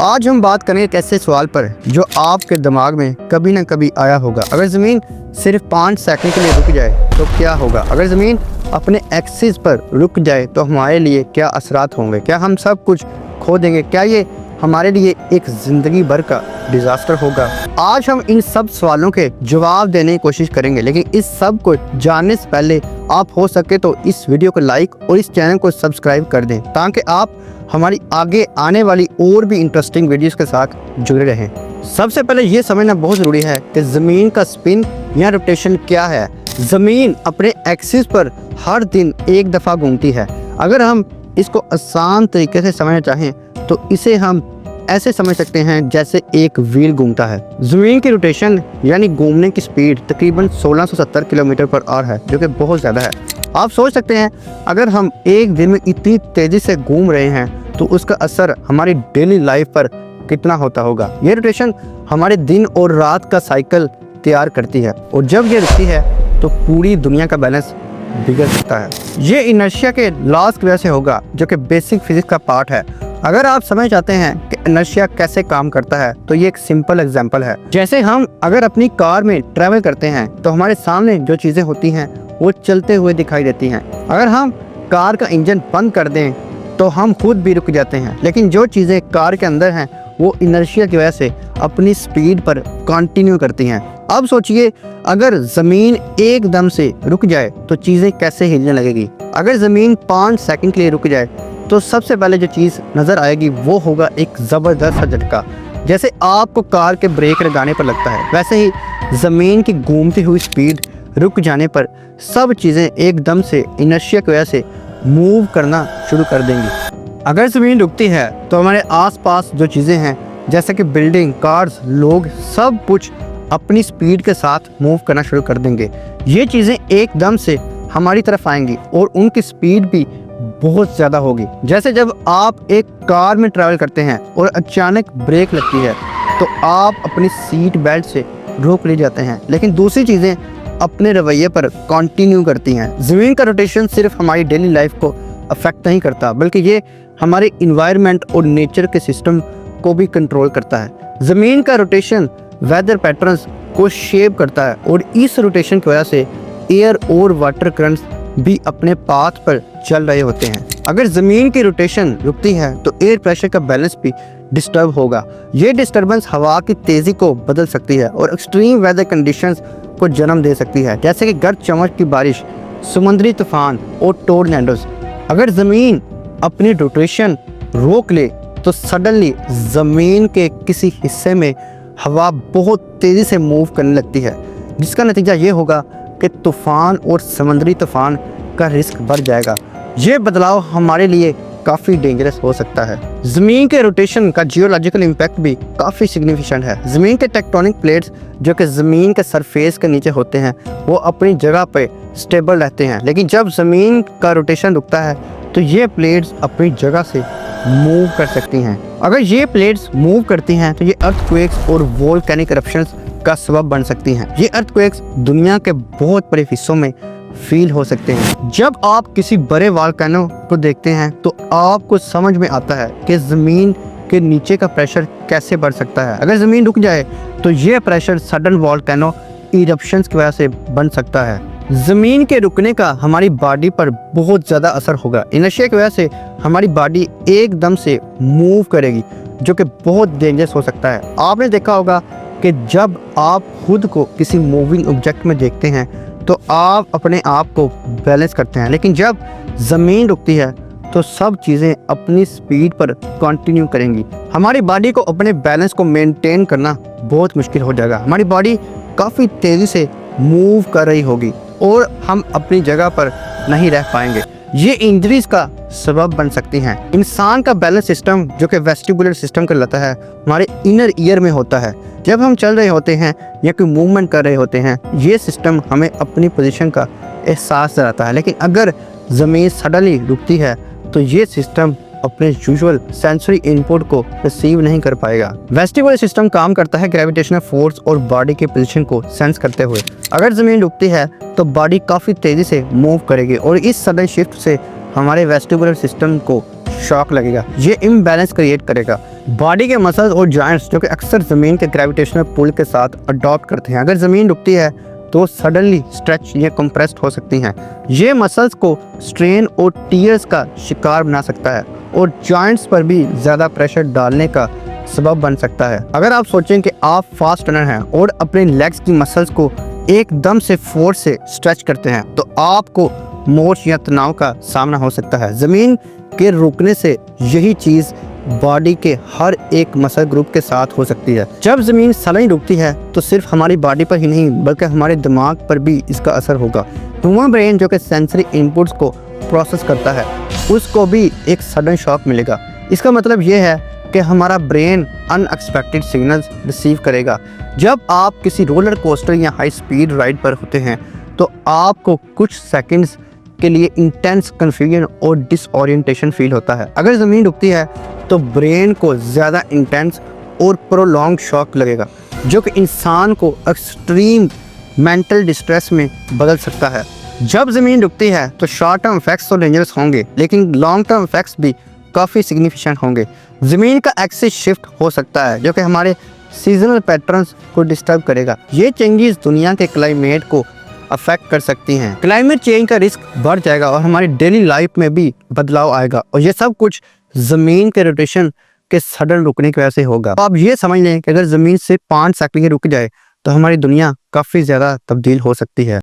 आज हम बात करेंगे एक ऐसे सवाल पर जो आपके दिमाग में कभी ना कभी आया होगा। अगर ज़मीन सिर्फ 5 सेकंड के लिए रुक जाए तो क्या होगा? अगर ज़मीन अपने एक्सिस पर रुक जाए तो हमारे लिए क्या असरात होंगे? क्या हम सब कुछ खो देंगे? क्या ये हमारे लिए एक ज़िंदगी भर का डिज़ास्टर होगा? आज हम इन सब सवालों के जवाब देने की कोशिश करेंगे, लेकिन इस सब को जानने से पहले आप हो सके तो इस वीडियो को लाइक और इस चैनल को सब्सक्राइब कर दें ताकि आप हमारी आगे आने वाली और भी इंटरेस्टिंग वीडियोस के साथ जुड़े रहें। सबसे पहले ये समझना बहुत ज़रूरी है कि ज़मीन का स्पिन या रोटेशन क्या है। ज़मीन अपने एक्सिस पर हर दिन एक दफ़ा घूमती है। अगर हम इसको आसान तरीके से समझना चाहें तो इसे हम ऐसे समझ सकते हैं जैसे एक व्हील घूमता है। ज़मीन की रोटेशन यानी घूमने की स्पीड तकरीबन 1670 किलोमीटर पर आवर है, जो कि बहुत ज़्यादा है। आप सोच सकते हैं अगर हम एक दिन में इतनी तेज़ी से घूम रहे हैं तो उसका असर हमारी डेली लाइफ पर कितना होता होगा। ये रोटेशन हमारे दिन और रात का साइकिल तैयार करती है और जब ये रुकती है तो पूरी दुनिया का बैलेंस बिगड़ सकता है। ये इनर्शिया के लॉस की वजह से होगा, जो कि बेसिक फिजिक्स का पार्ट है। अगर आप समझ चाहते हैं कि इनर्शिया कैसे काम करता है तो ये एक सिंपल एग्जांपल है। जैसे हम अगर अपनी कार में ट्रैवल करते हैं तो हमारे सामने जो चीज़ें होती हैं वो चलते हुए दिखाई देती हैं। अगर हम कार का इंजन बंद कर दें तो हम खुद भी रुक जाते हैं, लेकिन जो चीज़ें कार के अंदर हैं वो इनर्शिया की वजह से अपनी स्पीड पर कंटिन्यू करती हैं। अब सोचिए अगर ज़मीन एकदम से रुक जाए तो चीज़ें कैसे हिलने लगेगी। अगर ज़मीन 5 सेकंड के लिए रुक जाए तो सबसे पहले जो चीज़ नज़र आएगी वो होगा एक ज़बरदस्त सा झटका। जैसे आपको कार के ब्रेक लगाने पर लगता है, वैसे ही ज़मीन की घूमती हुई स्पीड रुक जाने पर सब चीज़ें एकदम से इनर्शिया की वजह से मूव करना शुरू कर देंगी। अगर ज़मीन रुकती है तो हमारे आसपास जो चीज़ें हैं जैसे कि बिल्डिंग, कार्स, लोग, सब कुछ अपनी स्पीड के साथ मूव करना शुरू कर देंगे। ये चीज़ें एकदम से हमारी तरफ आएंगी और उनकी स्पीड भी बहुत ज़्यादा होगी। जैसे जब आप एक कार में ट्रैवल करते हैं और अचानक ब्रेक लगती है तो आप अपनी सीट बेल्ट से रोक ले जाते हैं, लेकिन दूसरी चीज़ें अपने रवैये पर कंटिन्यू करती हैं। ज़मीन का रोटेशन सिर्फ हमारी डेली लाइफ को अफेक्ट नहीं करता, बल्कि ये हमारे इन्वायरमेंट और नेचर के सिस्टम को भी कंट्रोल करता है। ज़मीन का रोटेशन वेदर पैटर्न्स को शेप करता है और इस रोटेशन की वजह से एयर और वाटर करंट्स भी अपने पाथ पर चल रहे होते हैं। अगर ज़मीन की रोटेशन रुकती है तो एयर प्रेशर का बैलेंस भी डिस्टर्ब होगा। ये डिस्टर्बेंस हवा की तेज़ी को बदल सकती है और एक्सट्रीम वेदर कंडीशंस को जन्म दे सकती है, जैसे कि गर्द चमक की बारिश, समुद्री तूफान और टोर्नेडोज। अगर ज़मीन अपनी रोटेशन रोक ले तो सडनली ज़मीन के किसी हिस्से में हवा बहुत तेज़ी से मूव करने लगती है, जिसका नतीजा ये होगा कि तूफ़ान और समुद्री तूफ़ान का रिस्क बढ़ जाएगा। ये बदलाव हमारे लिए काफ़ी डेंजरस हो सकता है। ज़मीन के रोटेशन का जियोलॉजिकल इम्पैक्ट भी काफ़ी सिग्निफिकेंट है। ज़मीन के टेक्टोनिक प्लेट्स जो कि ज़मीन के सरफेस के नीचे होते हैं वो अपनी जगह पे स्टेबल रहते हैं, लेकिन जब ज़मीन का रोटेशन रुकता है तो ये प्लेट्स अपनी जगह से मूव कर सकती हैं। अगर ये प्लेट्स मूव करती हैं तो ये अर्थक्वेक्स और वोल्केनिक इरप्शंस का सबब बन सकती हैं। ये अर्थक्वेक्स दुनिया के बहुत बड़े हिस्सों में फील हो सकते हैं। जब आप किसी बड़े वोल्केनो को देखते हैं तो आपको समझ में आता है कि ज़मीन के नीचे का प्रेशर कैसे बढ़ सकता है। अगर ज़मीन रुक जाए तो ये प्रेशर सडन वोल्केनो इरप्शंस की वजह से बन सकता है। ज़मीन के रुकने का हमारी बॉडी पर बहुत ज़्यादा असर होगा। इनर्शिया की वजह से हमारी बॉडी एकदम से मूव करेगी, जो कि बहुत डेंजरस हो सकता है। आपने देखा होगा कि जब आप खुद को किसी मूविंग ऑब्जेक्ट में देखते हैं तो आप अपने आप को बैलेंस करते हैं, लेकिन जब ज़मीन रुकती है तो सब चीज़ें अपनी स्पीड पर कंटिन्यू करेंगी। हमारी बॉडी को अपने बैलेंस को मेंटेन करना बहुत मुश्किल हो जाएगा। हमारी बॉडी काफ़ी तेज़ी से मूव कर रही होगी और हम अपनी जगह पर नहीं रह पाएंगे। ये इंजरीज का सबब बन सकती हैं। इंसान का बैलेंस सिस्टम जो कि वेस्टिबुलर सिस्टम कहलाता है हमारे इनर ईयर में होता है। जब हम चल रहे होते हैं या कोई मूवमेंट कर रहे होते हैं ये सिस्टम हमें अपनी पोजीशन का एहसास कराता है, लेकिन अगर ज़मीन सडनली रुकती है तो ये सिस्टम अपने यूजुअल सेंसरी इनपुट को रिसीव नहीं कर पाएगा। वेस्टिबुलर सिस्टम काम करता है ग्रेविटेशनल फोर्स और बॉडी के पोजीशन को सेंस करते हुए। अगर ज़मीन रुकती है तो बॉडी काफ़ी तेज़ी से मूव करेगी और इस सडन शिफ्ट से हमारे वेस्टिबुलर सिस्टम को शॉक लगेगा। ये इम्बैलेंस क्रिएट करेगा। बॉडी के मसल्स और जॉइंट्स जो कि अक्सर ज़मीन के ग्रेविटेशनल पुल के साथ अडॉप्ट करते हैं, अगर ज़मीन रुकती है तो सडनली स्ट्रेच या कंप्रेस्ड हो सकती हैं। ये मसल्स को स्ट्रेन और टीयर्स का शिकार बना सकता है और जॉइंट्स पर भी ज़्यादा प्रेशर डालने का सबब बन सकता है। अगर आप सोचें कि आप फास्ट रनर हैं और अपने लेग्स की मसल्स को एकदम से फोर्स से स्ट्रेच करते हैं तो आपको मोच या तनाव का सामना हो सकता है। ज़मीन के रुकने से यही चीज़ बॉडी के हर एक मसल ग्रुप के साथ हो सकती है। जब ज़मीन सडनली रुकती है तो सिर्फ हमारी बॉडी पर ही नहीं बल्कि हमारे दिमाग पर भी इसका असर होगा। ह्यूमन ब्रेन जो कि सेंसरी इनपुट्स को प्रोसेस करता है उसको भी एक सडन शॉक मिलेगा। इसका मतलब ये है कि हमारा ब्रेन अनएक्सपेक्टेड सिग्नल्स रिसीव करेगा। जब आप किसी रोलर कोस्टर या हाई स्पीड राइड पर होते हैं तो आपको कुछ सेकंड्स के लिए इंटेंस कन्फ्यूजन और डिसओरिएंटेशन फील होता है। अगर ज़मीन रुकती है तो ब्रेन को ज़्यादा इंटेंस और प्रोलॉन्ग शॉक लगेगा जो कि इंसान को एक्सट्रीम मेंटल डिस्ट्रेस में बदल सकता है। जब ज़मीन रुकती है तो शॉर्ट टर्म इफेक्ट्स तो डेंजरस होंगे लेकिन लॉन्ग टर्म इफेक्ट्स भी काफ़ी सिग्निफिकेंट होंगे। ज़मीन का एक्सिस शिफ्ट हो सकता है जो कि हमारे सीजनल पैटर्न्स को डिस्टर्ब करेगा। ये चेंजेस दुनिया के क्लाइमेट को अफेक्ट कर सकती हैं। क्लाइमेट चेंज का रिस्क बढ़ जाएगा और हमारी डेली लाइफ में भी बदलाव आएगा और ये सब कुछ ज़मीन के रोटेशन के सडन रुकने की वजह से होगा। तो आप ये समझ लें कि अगर ज़मीन से 5 सेकंड रुक जाए तो हमारी दुनिया काफ़ी ज़्यादा तब्दील हो सकती है।